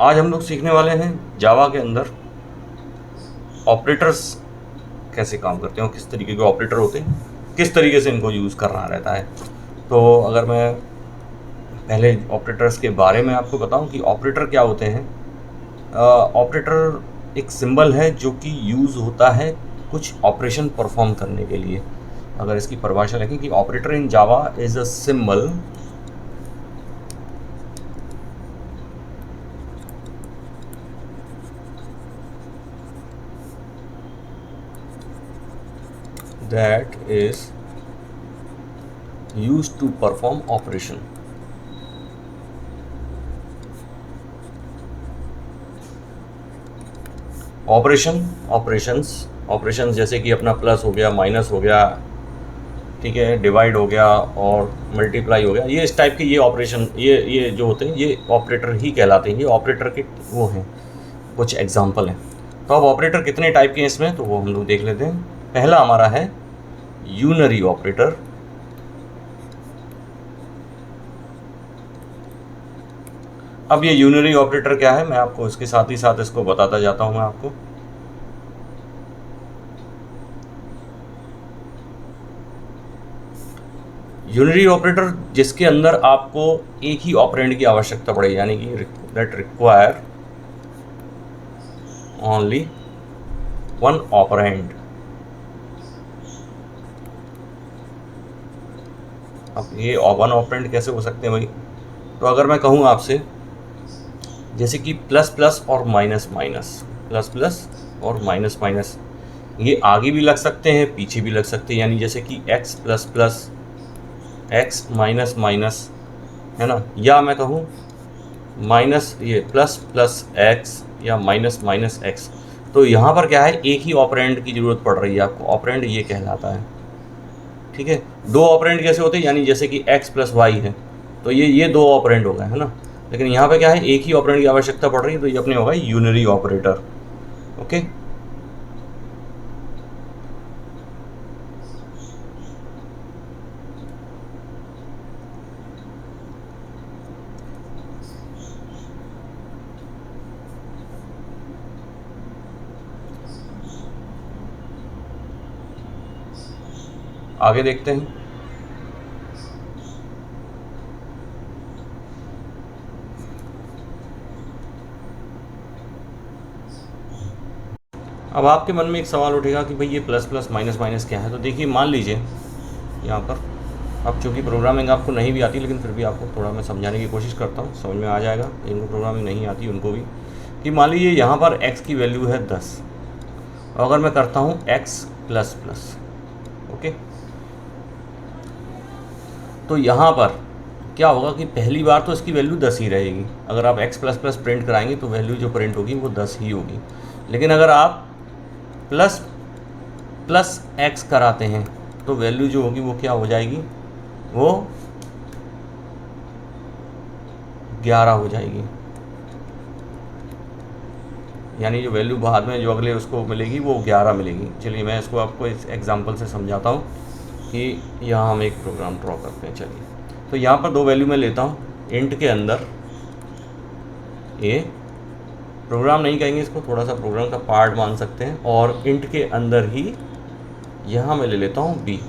आज हम लोग सीखने वाले हैं जावा के अंदर ऑपरेटर्स कैसे काम करते हैं और किस तरीके के ऑपरेटर होते हैं, किस तरीके से इनको यूज़ करना रहता है। तो अगर मैं पहले ऑपरेटर्स के बारे में आपको बताऊं कि ऑपरेटर क्या होते हैं। ऑपरेटर एक सिंबल है जो कि यूज़ होता है कुछ ऑपरेशन परफॉर्म करने के लिए। अगर इसकी परिभाषा लिखें कि operator in Java is a symbol that is used to perform operation। Operations जैसे कि अपना प्लस हो गया, माइनस हो गया, ठीक है, डिवाइड हो गया और मल्टीप्लाई हो गया। ये इस टाइप के ये ऑपरेशन ये जो होते हैं ये ऑपरेटर ही कहलाते हैं। ये ऑपरेटर के वो हैं, कुछ एग्जाम्पल हैं। तो अब ऑपरेटर कितने टाइप के हैं इसमें, तो वो हम लोग देख लेते हैं। पहला हमारा है यूनरी ऑपरेटर। अब ये यूनरी ऑपरेटर क्या है, मैं आपको इसके साथ ही साथ इसको बताता जाता हूं मैं आपको। यूनरी ऑपरेटर जिसके अंदर आपको एक ही ऑपरेंड की आवश्यकता पड़े, यानी कि that require only one operand. अब ये वन ऑपरेंड कैसे हो सकते हैं भाई, तो अगर मैं कहूँ आपसे जैसे कि प्लस प्लस और माइनस माइनस, प्लस प्लस और माइनस माइनस, ये आगे भी लग सकते हैं पीछे भी लग सकते हैं। यानी जैसे कि x plus plus, x minus minus, है ना, या मैं कहूँ माइनस ये प्लस प्लस एक्स या माइनस माइनस एक्स। तो यहाँ पर क्या है, एक ही ऑपरेंड की ज़रूरत पड़ रही है आपको, ऑपरेंड ये कहलाता है। ठीक है, दो ऑपरेंड कैसे होते हैं, यानी जैसे कि एक्स प्लस वाई है तो ये दो ऑपरेंड हो गए, है ना। लेकिन यहाँ पे क्या है, एक ही ऑपरेंड की आवश्यकता पड़ रही है, तो ये अपने होगा यूनरी ऑपरेटर। ओके, आगे देखते हैं। अब आपके मन में एक सवाल उठेगा कि भाई ये प्लस प्लस माइनस माइनस क्या है। तो देखिए, मान लीजिए यहाँ पर, अब चूँकि प्रोग्रामिंग आपको नहीं भी आती, लेकिन फिर भी आपको थोड़ा मैं समझाने की कोशिश करता हूँ, समझ में आ जाएगा। जिनको प्रोग्रामिंग नहीं आती उनको भी, कि मान लीजिए यहाँ पर x की वैल्यू है 10, और अगर मैं करता हूँ x प्लस प्लस, ओके, तो यहाँ पर क्या होगा कि पहली बार तो इसकी वैल्यू 10 ही रहेगी। अगर आप x प्लस प्लस प्रिंट कराएंगे तो वैल्यू जो प्रिंट होगी वो 10 ही होगी। लेकिन अगर आप प्लस प्लस एक्स कराते हैं तो वैल्यू जो होगी वो क्या हो जाएगी, वो 11 हो जाएगी। यानी जो वैल्यू बाद में जो अगले उसको मिलेगी वो 11 मिलेगी। चलिए मैं इसको आपको इस एग्जांपल से समझाता हूँ कि यहाँ हम एक प्रोग्राम ड्रॉ करते हैं। चलिए, तो यहाँ पर दो वैल्यू मैं लेता हूँ, इंट के अंदर ए, प्रोग्राम नहीं कहेंगे इसको, थोड़ा सा प्रोग्राम का पार्ट मान सकते हैं, और इंट के अंदर ही यहाँ मैं ले लेता हूँ बी,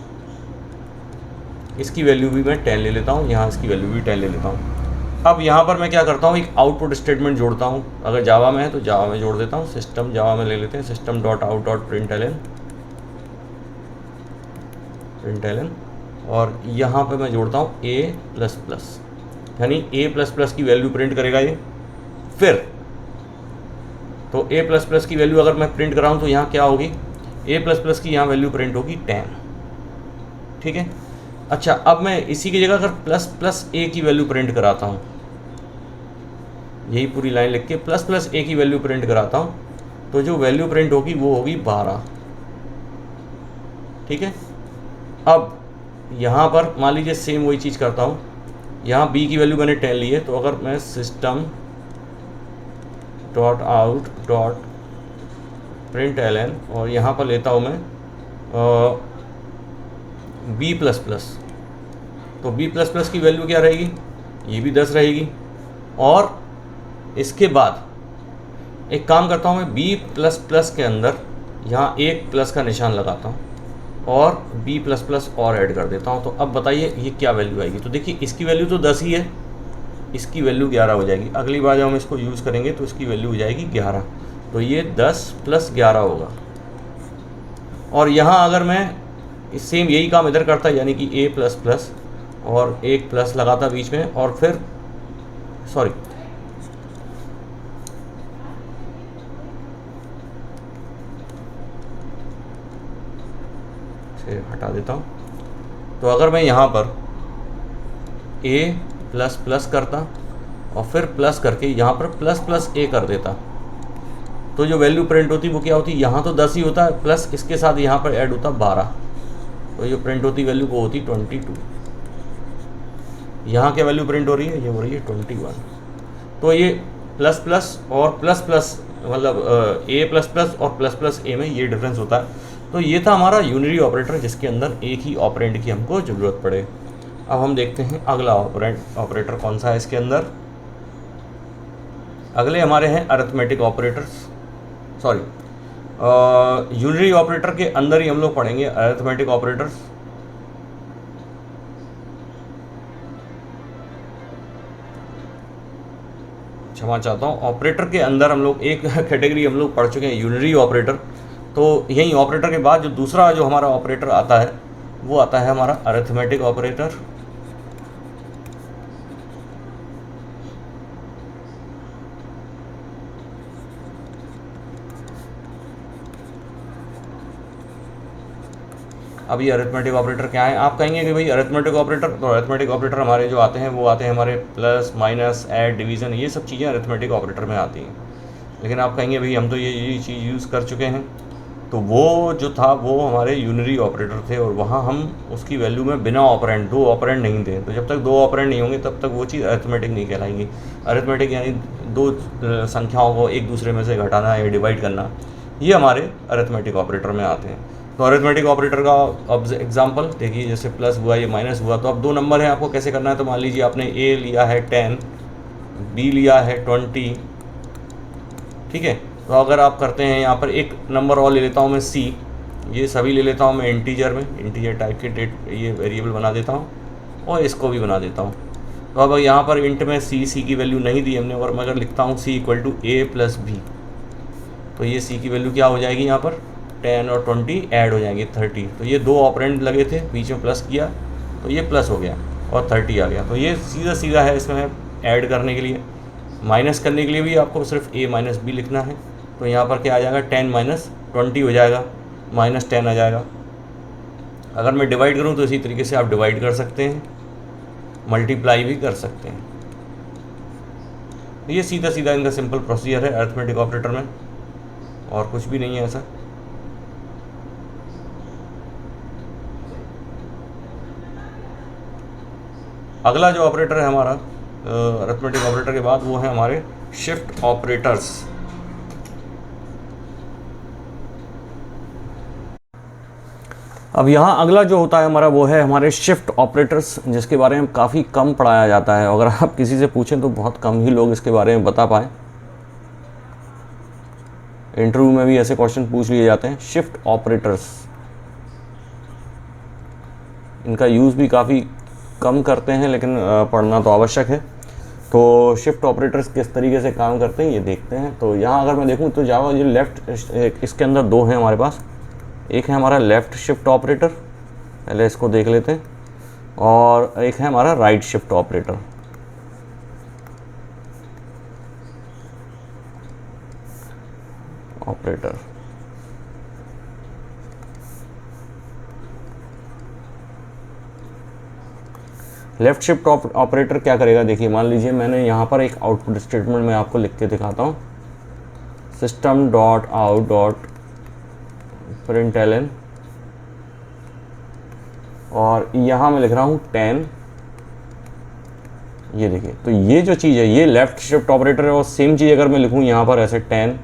इसकी वैल्यू भी मैं 10 ले लेता हूँ, यहाँ इसकी वैल्यू भी 10 ले लेता हूँ। अब यहाँ पर मैं क्या करता हूँ, एक आउटपुट स्टेटमेंट जोड़ता हूँ। अगर जावा में है तो जावा में जोड़ देता हूँ, सिस्टम जावा में ले लेते हैं, system dot out dot println, और यहाँ पे मैं जोड़ता हूँ ए प्लस प्लस, यानी ए प्लस प्लस की वैल्यू प्रिंट करेगा ये। फिर तो ए प्लस प्लस की वैल्यू अगर मैं प्रिंट कराऊँ तो यहाँ क्या होगी, ए प्लस प्लस की यहाँ वैल्यू प्रिंट होगी 10। ठीक है, अच्छा, अब मैं इसी की जगह अगर प्लस प्लस ए की वैल्यू प्रिंट कराता हूँ, यही पूरी लाइन लिख के प्लस प्लस ए की वैल्यू प्रिंट कराता हूँ, तो जो वैल्यू प्रिंट होगी वो होगी 12। ठीक है, अब यहाँ पर मान लीजिए सेम वही चीज़ करता हूँ, यहाँ बी की वैल्यू मैंने 10 ली है, तो अगर मैं system dot out dot println और यहाँ पर लेता हूँ मैं बी प्लस प्लस, तो बी प्लस प्लस की वैल्यू क्या रहेगी, ये भी 10 रहेगी, और इसके बाद एक काम करता हूँ मैं, बी प्लस प्लस के अंदर यहाँ एक प्लस का निशान लगाता हूँ और बी प्लस प्लस और ऐड कर देता हूँ। तो अब बताइए ये क्या वैल्यू आएगी। तो देखिए इसकी वैल्यू तो 10 ही है, इसकी वैल्यू 11 हो जाएगी। अगली बार जब हम इसको यूज़ करेंगे तो इसकी वैल्यू हो जाएगी 11। तो ये 10 प्लस 11 होगा। और यहाँ अगर मैं सेम यही काम इधर करता, यानी कि ए प्लस प्लस और एक प्लस लगाता बीच में, और फिर सॉरी से हटा देता हूँ। तो अगर मैं यहाँ पर a प्लस प्लस करता और फिर प्लस करके यहाँ पर प्लस प्लस a कर देता, तो जो वैल्यू प्रिंट होती वो क्या होती, यहाँ तो 10 ही होता है, प्लस इसके साथ यहाँ पर ऐड होता 12, तो जो प्रिंट होती वैल्यू वो होती 22। यहाँ क्या वैल्यू प्रिंट हो रही है, ये हो रही है 21। तो ये प्लस प्लस और प्लस प्लस मतलब ए प्लस प्लस और प्लस प्लस ए में ये डिफरेंस होता है। तो ये था हमारा यूनिरी ऑपरेटर जिसके अंदर एक ही ऑपरेंड की हमको ज़रूरत पड़े। अब हम देखते हैं अगला ऑपरेटर कौन सा है इसके अंदर। अगले हमारे हैं arithmetic operators, sorry unary operator के अंदर ही हम लोग पढ़ेंगे अरिथमेटिक ऑपरेटर्स। क्षमा चाहता हूँ, ऑपरेटर के अंदर हम लोग एक कैटेगरी हम लोग पढ़ चुके हैं यूनिरी ऑपरेटर। तो यही ऑपरेटर के बाद जो दूसरा जो हमारा ऑपरेटर आता है वो आता है हमारा अरिथमेटिक ऑपरेटर। अब ये अरिथमेटिक ऑपरेटर क्या है, आप कहेंगे कि भाई अरिथमेटिक ऑपरेटर, तो अरिथमेटिक ऑपरेटर हमारे जो आते हैं वो आते हैं हमारे प्लस माइनस ऐड डिवीज़न, ये सब चीज़ें अरिथमेटिक ऑपरेटर में आती हैं। लेकिन आप कहेंगे भाई हम तो ये चीज़ यूज़ कर चुके हैं, तो वो जो था वो हमारे यूनिरी ऑपरेटर थे और वहाँ हम उसकी वैल्यू में बिना ऑपरेंड, दो ऑपरेंड नहीं थे। तो जब तक दो ऑपरेंड नहीं होंगे तब तक वो चीज़ अरिथमेटिक नहीं कहलाएंगी। अरिथमेटिक यानी दो संख्याओं को एक दूसरे में से घटाना या डिवाइड करना, ये हमारे अरिथमेटिक ऑपरेटर में आते हैं। तो अरिथमेटिक ऑपरेटर का अब एग्जांपल देखिए, जैसे प्लस हुआ ये माइनस हुआ, तो अब दो नंबर हैं, आपको कैसे करना है। तो मान लीजिए आपने ए लिया है 10, बी लिया है 20, ठीक है। तो अगर आप करते हैं यहाँ पर एक नंबर और ले लेता हूँ मैं सी, ये सभी ले लेता हूँ मैं इंटीजर में, इंटीजर टाइप के डेट ये वेरिएबल बना देता हूँ और इसको भी बना देता हूँ। तो अब यहाँ पर इंट में सी की वैल्यू नहीं दी हमने, और मैं अगर लिखता हूँ C equal to A plus B, तो ये सी की वैल्यू क्या हो जाएगी, यहाँ पर 10 और 20 ऐड हो जाएंगे 30। तो ये दो ऑपरेंड लगे थे, बीच में प्लस किया तो ये प्लस हो गया और 30 आ गया। तो ये सीधा सीधा है इसमें ऐड करने के लिए। माइनस करने के लिए भी आपको सिर्फ a माइनस बी लिखना है। तो यहाँ पर क्या आ जाएगा, 10 माइनस 20 हो जाएगा, माइनस 10 आ जाएगा। अगर मैं डिवाइड करूँ तो इसी तरीके से आप डिवाइड कर सकते हैं, मल्टीप्लाई भी कर सकते हैं। तो ये सीधा सीधा इनका सिंपल प्रोसीजर है अरिथमेटिक ऑपरेटर में, और कुछ भी नहीं है ऐसा। अगला जो ऑपरेटर है हमारा अरिथमेटिक ऑपरेटर के बाद, वो है हमारे शिफ्ट ऑपरेटर्स। अब यहाँ अगला जो होता है हमारा वो है हमारे शिफ्ट ऑपरेटर्स, जिसके बारे में काफ़ी कम पढ़ाया जाता है। अगर आप किसी से पूछें तो बहुत कम ही लोग इसके बारे में बता पाएँ। इंटरव्यू में भी ऐसे क्वेश्चन पूछ लिए जाते हैं। शिफ्ट ऑपरेटर्स, इनका यूज़ भी काफ़ी कम करते हैं, लेकिन पढ़ना तो आवश्यक है। तो शिफ्ट ऑपरेटर्स किस तरीके से काम करते हैं ये देखते हैं। तो यहाँ अगर मैं देखूँ तो जावा ये लेफ़्ट, इसके अंदर दो हैं हमारे पास। एक है हमारा लेफ़्ट शिफ्ट ऑपरेटर, पहले इसको देख लेते हैं, और एक है हमारा right shift operator. Left shift operator क्या करेगा, देखिए मान लीजिए मैंने यहाँ पर एक आउटपुट स्टेटमेंट में आपको लिख के दिखाता हूँ, system dot out dot println, और यहाँ मैं लिख रहा हूँ 10। ये देखिए, तो ये जो चीज़ है ये लेफ़्ट शिफ्ट ऑपरेटर है, और सेम चीज़ अगर मैं लिखूँ यहाँ पर ऐसे 10,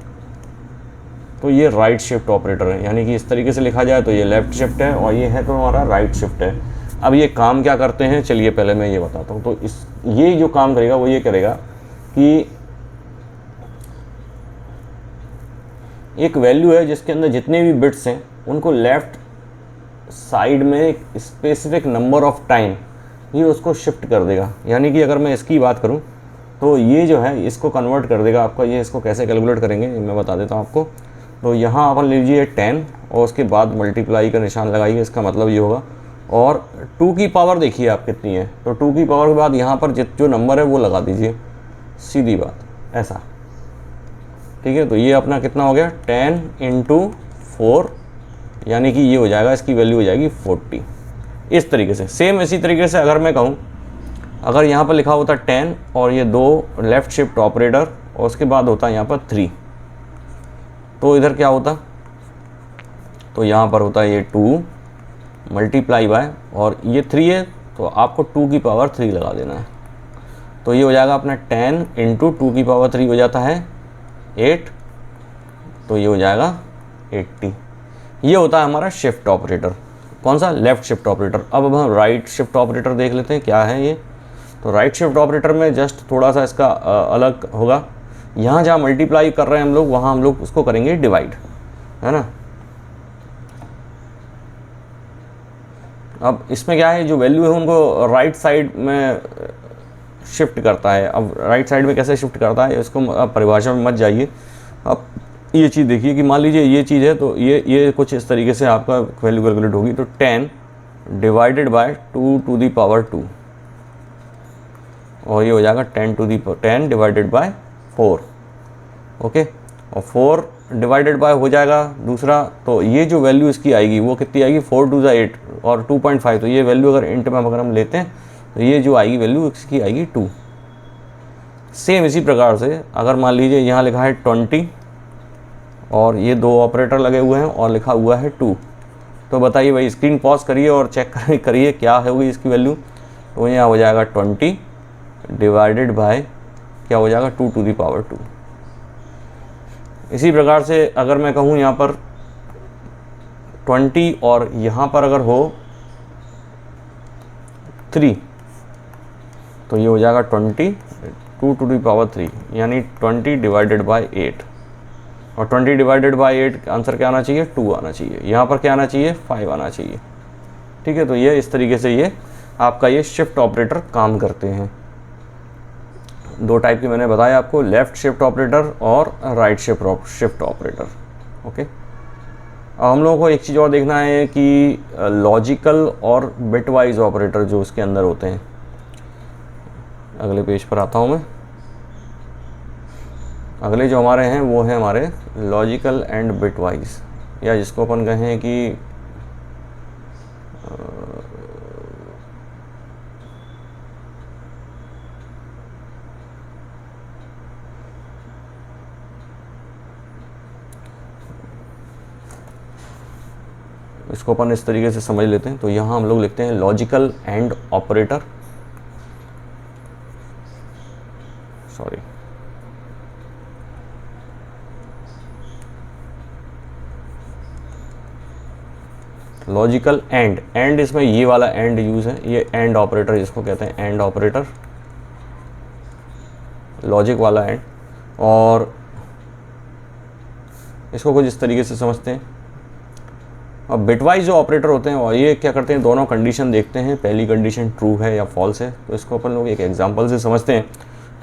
तो ये राइट शिफ्ट ऑपरेटर है। यानी कि इस तरीके से लिखा जाए तो ये लेफ़्ट शिफ्ट है और ये है तो हमारा राइट शिफ्ट है। अब ये काम क्या करते हैं, चलिए पहले मैं ये बताता हूँ। तो ये जो काम करेगा वो ये करेगा कि एक वैल्यू है जिसके अंदर जितने भी बिट्स हैं उनको लेफ़्ट साइड में एक स्पेसिफिक नंबर ऑफ टाइम ये उसको शिफ्ट कर देगा। यानी कि अगर मैं इसकी बात करूं तो ये जो है इसको कन्वर्ट कर देगा आपका। ये इसको कैसे कैलकुलेट करेंगे ये मैं बता देता हूं आपको। तो यहाँ अपन लीजिए 10 और उसके बाद मल्टीप्लाई का निशान लगाइए, इसका मतलब ये होगा। और 2 की पावर देखिए आप कितनी है, तो 2 की पावर के बाद यहाँ पर जो नंबर है वो लगा दीजिए, सीधी बात ऐसा, ठीक है। तो ये अपना कितना हो गया 10 × 4, यानी कि ये हो जाएगा, इसकी वैल्यू हो जाएगी 40। इस तरीके से सेम इसी तरीके से अगर मैं कहूँ, अगर यहाँ पर लिखा होता 10 और ये 2 लेफ़्ट शिफ्ट ऑपरेटर और उसके बाद होता यहाँ पर 3, तो इधर क्या होता, तो यहाँ पर होता ये 2 मल्टीप्लाई बाय, और ये 3 है तो आपको 2 की पावर 3 लगा देना है। तो ये हो जाएगा अपना 10 × 2 की पावर 3 हो जाता है 8, तो ये हो जाएगा 80। ये होता है हमारा शिफ्ट ऑपरेटर। कौन सा? Left shift operator. अब हम राइट शिफ्ट ऑपरेटर देख लेते हैं क्या है ये। तो राइट शिफ्ट ऑपरेटर में जस्ट थोड़ा सा इसका अलग होगा। यहाँ जहाँ मल्टीप्लाई कर रहे हैं हम लोग, वहाँ हम लोग उसको करेंगे डिवाइड, है ना। अब इसमें क्या है, जो वैल्यू है उनको राइट साइड में शिफ्ट करता है। अब राइट साइड में कैसे शिफ्ट करता है इसको परिभाषा में मत जाइए। अब ये चीज़ देखिए कि मान लीजिए ये चीज़ है, तो ये कुछ इस तरीके से आपका वैल्यू कैलकुलेट होगी। तो 10 divided by 2 to the power 2, और ये हो जाएगा 10 डिवाइडेड बाय 4, ओके। और 4 डिवाइडेड बाय हो जाएगा दूसरा, तो ये जो वैल्यू इसकी आएगी वो कितनी आएगी, 4 2 8 और 2.5। तो ये वैल्यू अगर इंट में अगर हम लेते हैं तो ये जो आएगी वैल्यू इसकी आएगी 2। सेम इसी प्रकार से अगर मान लीजिए यहाँ लिखा है 20 और ये 2 ऑपरेटर लगे हुए हैं और लिखा हुआ है 2, तो बताइए भाई, स्क्रीन पॉज करिए और चेक करिए क्या होगी इसकी वैल्यू। तो यहाँ हो जाएगा 20 डिवाइडेड बाय क्या हो जाएगा 2 टू दी पावर 2। इसी प्रकार से अगर मैं कहूँ यहाँ पर 20 और यहाँ पर अगर हो 3, तो ये हो जाएगा 20 2 टू दी पावर 3, यानी 20 डिवाइडेड बाय 8। और 20 डिवाइडेड बाय 8 आंसर क्या आना चाहिए, 2 आना चाहिए। यहाँ पर क्या आना चाहिए, 5 आना चाहिए, ठीक है। तो ये इस तरीके से ये आपका ये शिफ्ट ऑपरेटर काम करते हैं। 2 टाइप के मैंने बताया आपको, लेफ़्ट शिफ्ट ऑपरेटर और राइट शिफ्ट ऑपरेटर, ओके। अब हम लोगों को एक चीज़ और देखना है कि लॉजिकल और बिटवाइज ऑपरेटर जो इसके अंदर होते हैं। अगले पेज पर आता हूँ मैं। अगले जो हमारे हैं वो है हमारे लॉजिकल एंड बिटवाइज, या जिसको अपन कहें कि इसको अपन इस तरीके से समझ लेते हैं। तो यहाँ हम लोग लिखते हैं logical and operator, sorry, logical and इसमें ये वाला एंड यूज है, ये एंड ऑपरेटर जिसको कहते हैं एंड ऑपरेटर, लॉजिक वाला एंड। और इसको कुछ इस तरीके से समझते हैं। अब बिटवाइज जो ऑपरेटर होते हैं और ये क्या करते हैं, दोनों कंडीशन देखते हैं, पहली कंडीशन ट्रू है या फॉल्स है। तो इसको अपन लोग एक एग्जांपल से समझते हैं।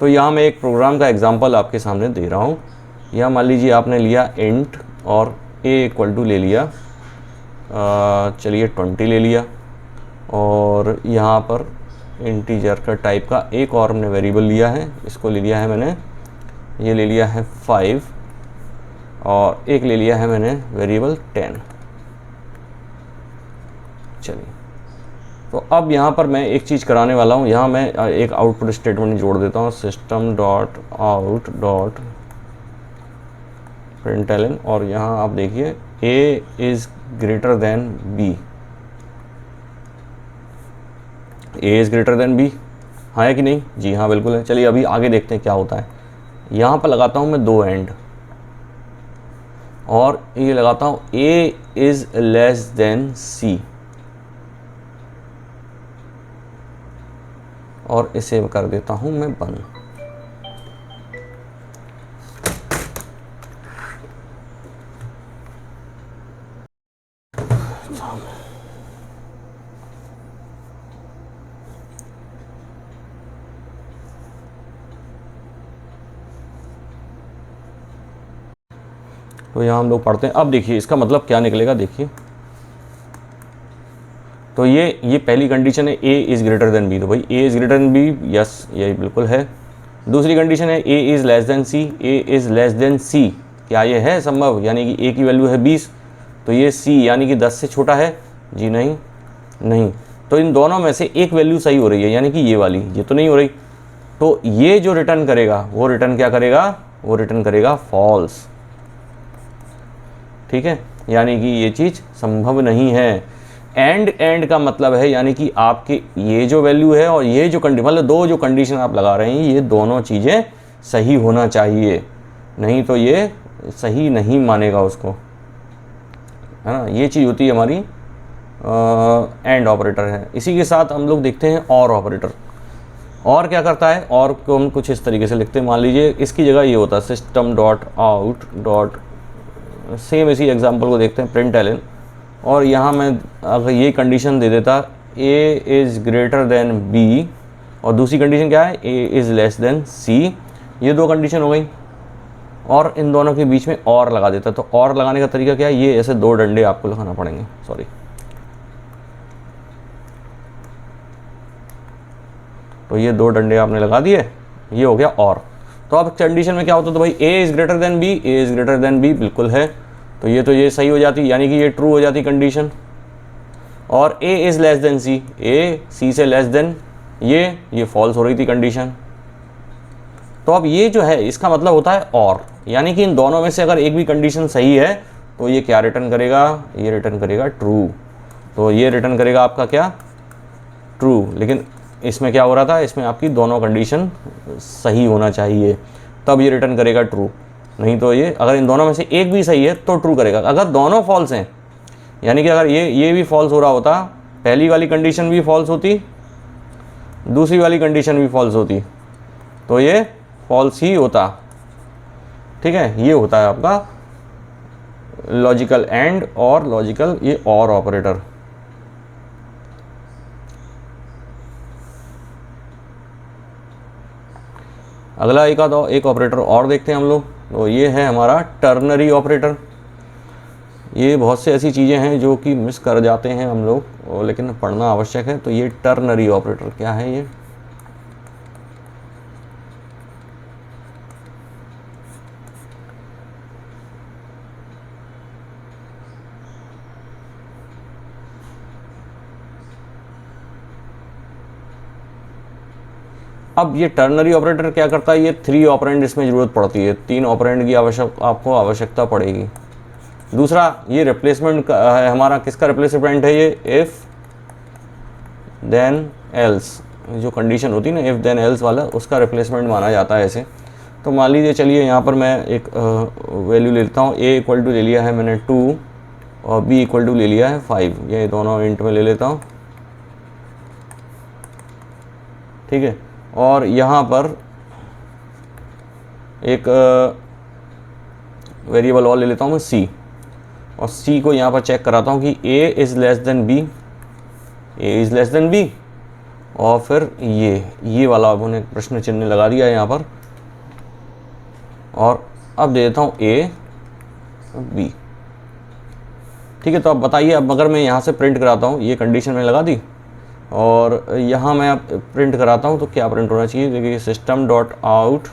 तो यहाँ मैं एक प्रोग्राम का एग्जांपल आपके सामने दे रहा हूँ। यहाँ मान लीजिए आपने लिया इंट और a = ले लिया, चलिए 20 ले लिया, और यहाँ पर इंटीजर का टाइप का एक और हमने वेरिएबल लिया है, इसको ले लिया है मैंने, ये ले लिया है 5, और एक ले लिया है मैंने वेरिएबल 10। चलिए, तो अब यहाँ पर मैं एक चीज़ कराने वाला हूँ। यहाँ मैं एक आउटपुट स्टेटमेंट जोड़ देता हूँ, system.out.println, और यहाँ आप देखिए a is greater then b, a is greater then b, हाँ है कि नहीं? जी हाँ बिल्कुल है। चलिए अभी आगे देखते हैं क्या होता है। यहाँ पर लगाता हूँ मैं 2 एंड, और ये लगाता हूँ a is less then c, और इसे कर देता हूँ मैं बंद। साहब। तो यहाँ हम लोग पढ़ते हैं। अब देखिए इसका मतलब क्या निकलेगा, देखिए तो ये पहली कंडीशन है A is greater than B, तो भाई A is greater than B, yes ये बिल्कुल है। दूसरी कंडीशन है A is less than C, A is less than C, क्या ये है संभव, यानी कि ए की वैल्यू है 20, तो ये सी यानी कि 10 से छोटा है, जी नहीं, नहीं। तो इन दोनों में से एक वैल्यू सही हो रही है, यानी कि ये वाली, ये तो नहीं हो रही। तो ये जो रिटर्न करेगा वो रिटर्न क्या करेगा, वो रिटर्न करेगा फॉल्स, ठीक है, यानी कि ये चीज़ संभव नहीं है। एंड का मतलब है यानी कि आपके ये जो वैल्यू है और ये जो मतलब दो जो कंडीशन आप लगा रहे हैं ये दोनों चीज़ें सही होना चाहिए, नहीं तो ये सही नहीं मानेगा उसको, है ना। ये चीज़ होती है हमारी एंड ऑपरेटर है। इसी के साथ हम लोग देखते हैं और ऑपरेटर। और क्या करता है, और को हम कुछ इस तरीके से लिखते हैं, मान लीजिए इसकी जगह ये होता है system dot out dot, same इसी एग्जांपल को देखते हैं, प्रिंट एलन, और यहाँ मैं अगर ये कंडीशन दे देता A is greater than B, और दूसरी कंडीशन क्या है, A is less than C, ये दो कंडीशन हो गई, और इन दोनों के बीच में और लगा देता। तो और लगाने का तरीका क्या है, ये ऐसे दो डंडे आपको लगाना पड़ेंगे, सॉरी, तो ये दो डंडे आपने लगा दिए, ये हो गया और। तो अब कंडीशन में क्या होता है, तो भाई A is greater than B, A is greater than B बिल्कुल है, तो ये सही हो जाती, यानी कि ये ट्रू हो जाती कंडीशन। और ए इज़ लेस देन सी, ए सी से लेस देन, ये फॉल्स हो रही थी कंडीशन। तो अब ये जो है इसका मतलब होता है और, यानी कि इन दोनों में से अगर एक भी कंडीशन सही है तो ये क्या रिटर्न करेगा, ये रिटर्न करेगा ट्रू। तो ये रिटर्न करेगा आपका क्या, ट्रू। लेकिन इसमें क्या हो रहा था, इसमें आपकी दोनों कंडीशन सही होना चाहिए, तब ये रिटर्न करेगा ट्रू, नहीं तो ये अगर इन दोनों में से एक भी सही है तो ट्रू करेगा। अगर दोनों फॉल्स हैं, यानी कि अगर ये भी फॉल्स हो रहा होता, पहली वाली कंडीशन भी फॉल्स होती, दूसरी वाली कंडीशन भी फॉल्स होती, तो ये फॉल्स ही होता, ठीक है। ये होता है आपका लॉजिकल एंड और लॉजिकल ये और ऑपरेटर। अगला एक ऑपरेटर और देखते हैं हम लोग, तो ये है हमारा टर्नरी ऑपरेटर। ये बहुत से ऐसी चीज़ें हैं जो कि मिस कर जाते हैं हम लोग, लेकिन पढ़ना आवश्यक है। तो ये टर्नरी ऑपरेटर क्या है, ये अब ये टर्नरी ऑपरेटर क्या करता है, ये 3 ऑपरेंड इसमें ज़रूरत पड़ती है, 3 ऑपरेंड की आपको आवश्यकता पड़ेगी। दूसरा ये रिप्लेसमेंट है हमारा, किसका रिप्लेसमेंट है, ये इफ़ देन एल्स, जो कंडीशन होती है ना इफ़ देन एल्स वाला, उसका रिप्लेसमेंट माना जाता है ऐसे। तो मान लीजिए, चलिए यहाँ पर मैं एक वैल्यू ले लेता हूँ, ए इक्वल टू ले लिया है मैंने 2 और बी इक्वल टू ले लिया है 5, ये दोनों इंट में ले लेता हूँ, ठीक है। और यहाँ पर एक वेरिएबल और ले लेता हूँ मैं सी, और सी को यहाँ पर चेक कराता हूँ कि A is less than B, A is less than B, और फिर ये वाला उन्होंने प्रश्न चिन्ह लगा दिया है यहाँ पर, और अब दे देता हूँ ए बी, ठीक है। तो अब बताइए, अब अगर मैं यहाँ से प्रिंट कराता हूँ, ये कंडीशन में लगा दी, और यहाँ मैं अब प्रिंट कराता हूँ, तो क्या प्रिंट होना चाहिए, देखिए system dot out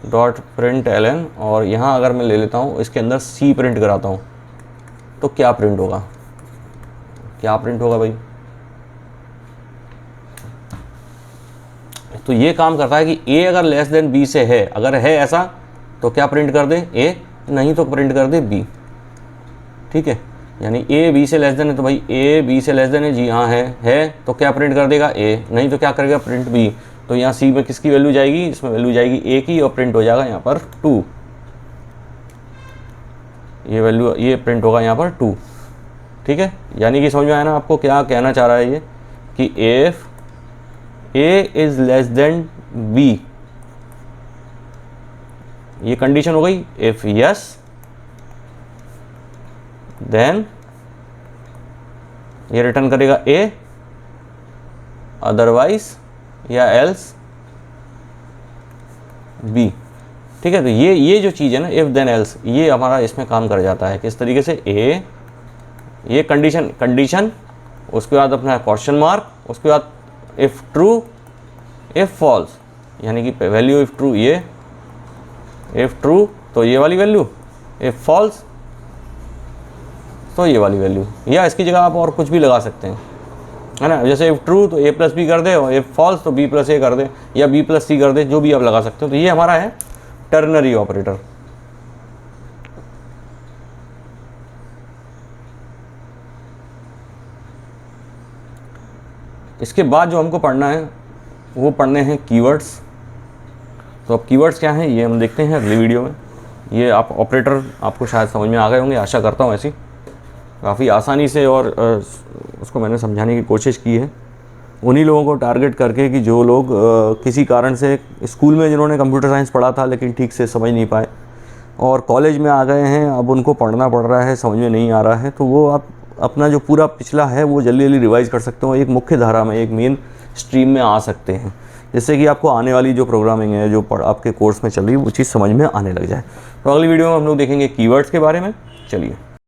dot print LN, और यहाँ अगर मैं ले लेता हूँ इसके अंदर सी प्रिंट कराता हूँ, तो क्या प्रिंट होगा, क्या प्रिंट होगा भाई। तो ये काम करता है कि ए अगर लेस देन बी से है, अगर है ऐसा तो क्या प्रिंट कर दे, ए, नहीं तो प्रिंट कर दे बी, ठीक है। यानी ए बी से लेस देन है, तो भाई ए बी से लेस देन है, जी हाँ है, तो क्या प्रिंट कर देगा, ए, नहीं तो क्या करेगा, प्रिंट बी। तो यहाँ सी में किसकी वैल्यू जाएगी, इसमें वैल्यू जाएगी ए की, और प्रिंट हो जाएगा यहाँ पर 2, ये वैल्यू ये प्रिंट होगा यहाँ पर 2, ठीक है। यानी कि समझ में आया ना आपको क्या कहना चाह रहा है ये, कि if A is less than B, ये कंडीशन हो गई, इफ यस देन ये रिटर्न करेगा ए, अदरवाइज या एल्स बी। ठीक है, तो ये जो चीज़ है ना, इफ़ देन एल्स, ये हमारा इसमें काम कर जाता है। किस तरीके से, ए, ये कंडीशन, उसके बाद अपना क्वेश्चन मार्क, उसके बाद इफ़ ट्रू, इफ़ फॉल्स, यानी कि वैल्यू इफ़ ट्रू ये, इफ़ ट्रू तो ये वाली वैल्यू, इफ़ फॉल्स तो ये वाली वैल्यू, या इसकी जगह आप और कुछ भी लगा सकते हैं, है ना। जैसे इफ़ ट्रू तो a प्लस बी कर दे, और इफ़ फॉल्स तो b प्लस ए कर दे, या b प्लस सी कर दे, जो भी आप लगा सकते हो। तो ये हमारा है टर्नरी ऑपरेटर। इसके बाद जो हमको पढ़ना है वो पढ़ने हैं कीवर्ड्स। तो अब कीवर्ड्स क्या हैं ये हम देखते हैं अगली वीडियो में। ये आप ऑपरेटर आपको शायद समझ में आ गए होंगे, आशा करता हूँ। ऐसी काफ़ी आसानी से और उसको मैंने समझाने की कोशिश की है उन्हीं लोगों को टारगेट करके कि जो लोग किसी कारण से स्कूल में जिन्होंने कंप्यूटर साइंस पढ़ा था लेकिन ठीक से समझ नहीं पाए, और कॉलेज में आ गए हैं, अब उनको पढ़ना पड़ रहा है, समझ में नहीं आ रहा है, तो वो आप अपना जो पूरा पिछला है वो जल्दी जल्दी रिवाइज़ कर सकते हो, एक मुख्य धारा में, एक मेन स्ट्रीम में आ सकते हैं, जिससे कि आपको आने वाली जो प्रोग्रामिंग है जो आपके कोर्स में चल रही है वो चीज़ समझ में आने लग जाए। तो अगली वीडियो में हम लोग देखेंगे कीवर्ड्स के बारे में। चलिए।